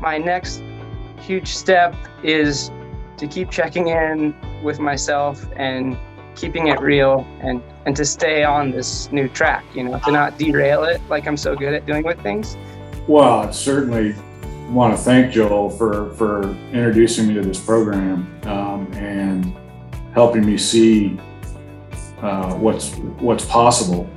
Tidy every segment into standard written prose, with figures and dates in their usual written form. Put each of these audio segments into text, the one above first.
my next huge step is to keep checking in with myself and keeping it real and to stay on this new track, to not derail it like I'm so good at doing with things. Well, I certainly want to thank Joel for introducing me to this program and helping me see what's possible.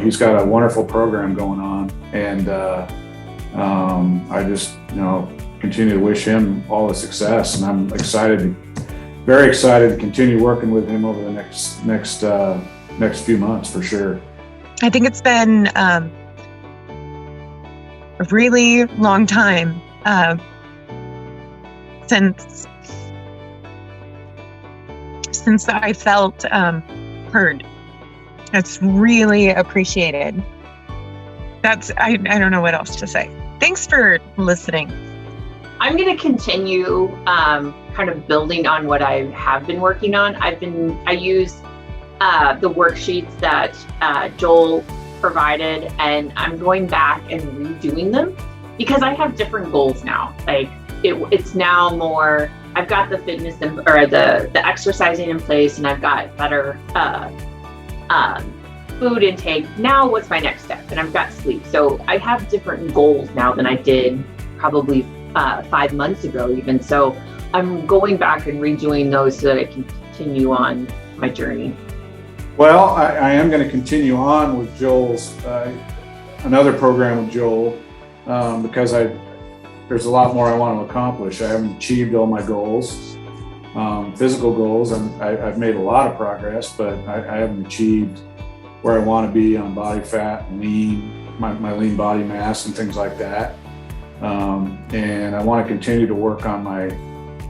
He's got a wonderful program going on, and I just continue to wish him all the success, and I'm very excited to continue working with him over the next few months for sure. I think it's been a really long time since I felt heard. It's really appreciated. I don't know what else to say. Thanks for listening. I'm going to continue kind of building on what I have been working on. I use the worksheets that Joel provided, and I'm going back and redoing them because I have different goals now. Like it's now more, I've got the fitness or the exercising in place, and I've got better food intake. Now what's my next step? And I've got sleep. So I have different goals now than I did probably 5 months ago even. So I'm going back and redoing those so that I can continue on my journey. Well, I am going to continue on with Joel's, another program with Joel, because there's a lot more I want to accomplish. I haven't achieved all my goals, physical goals, and I've made a lot of progress, but I haven't achieved where I want to be on body fat and my lean body mass and things like that. And I want to continue to work on my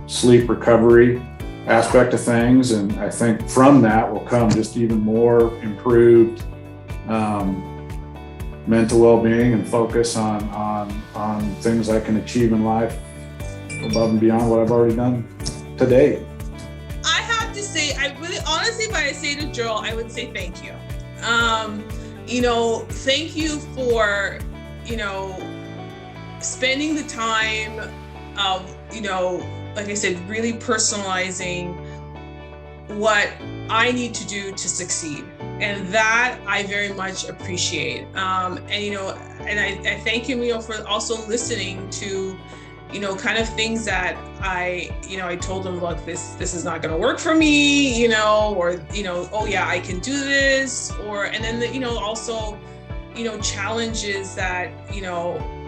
sleep recovery aspect of things, and I think from that will come just even more improved mental well-being and focus on things I can achieve in life above and beyond what I've already done today. I have to say, honestly, if I say to Joel, I would say thank you. Thank you for, spending the time of, like I said, really personalizing what I need to do to succeed. And that I very much appreciate. And I thank him, for also listening to, kind of things that I told him, look, this is not going to work for me, or, oh yeah, I can do this, and then, also, challenges that,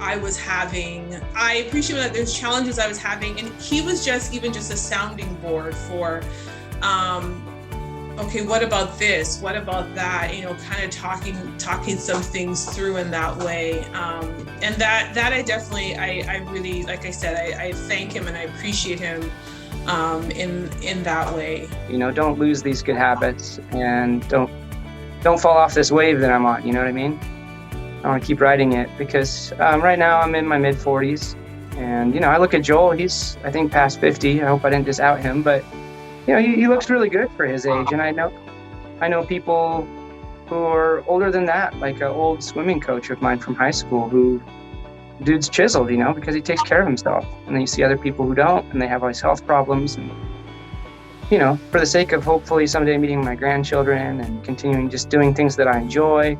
I was having. I appreciate that there's challenges I was having, and he was just a sounding board for, okay, what about this? What about that? Kind of talking some things through in that way. And that I definitely, I really, like I said, I thank him and I appreciate him in that way. Don't lose these good habits, and don't fall off this wave that I'm on. You know what I mean? I want to keep riding it because right now I'm in my mid 40s, and I look at Joel. He's, I think, past 50. I hope I didn't just out him, but he looks really good for his age. And I know people who are older than that, like an old swimming coach of mine from high school, who dude's chiseled, because he takes care of himself. And then you see other people who don't, and they have all these health problems. And for the sake of hopefully someday meeting my grandchildren and continuing just doing things that I enjoy,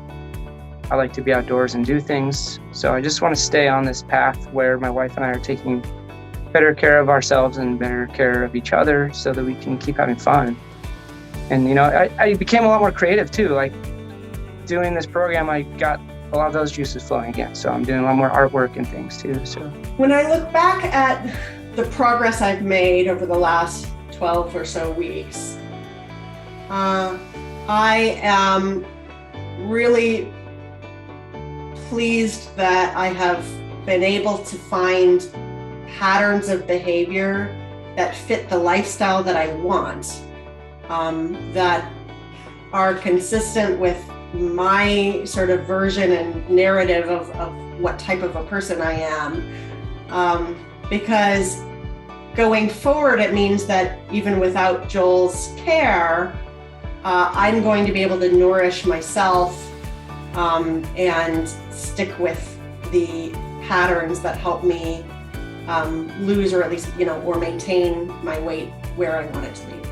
I like to be outdoors and do things. So I just want to stay on this path where my wife and I are taking better care of ourselves and better care of each other so that we can keep having fun. And, I became a lot more creative too. Like doing this program, I got a lot of those juices flowing again. So I'm doing a lot more artwork and things too. So when I look back at the progress I've made over the last 12 or so weeks, I am really pleased that I have been able to find patterns of behavior that fit the lifestyle that I want, that are consistent with my sort of version and narrative of what type of a person I am. Because going forward, it means that even without Joel's care, I'm going to be able to nourish myself and stick with the patterns that help me lose, or at least, or maintain my weight where I want it to be.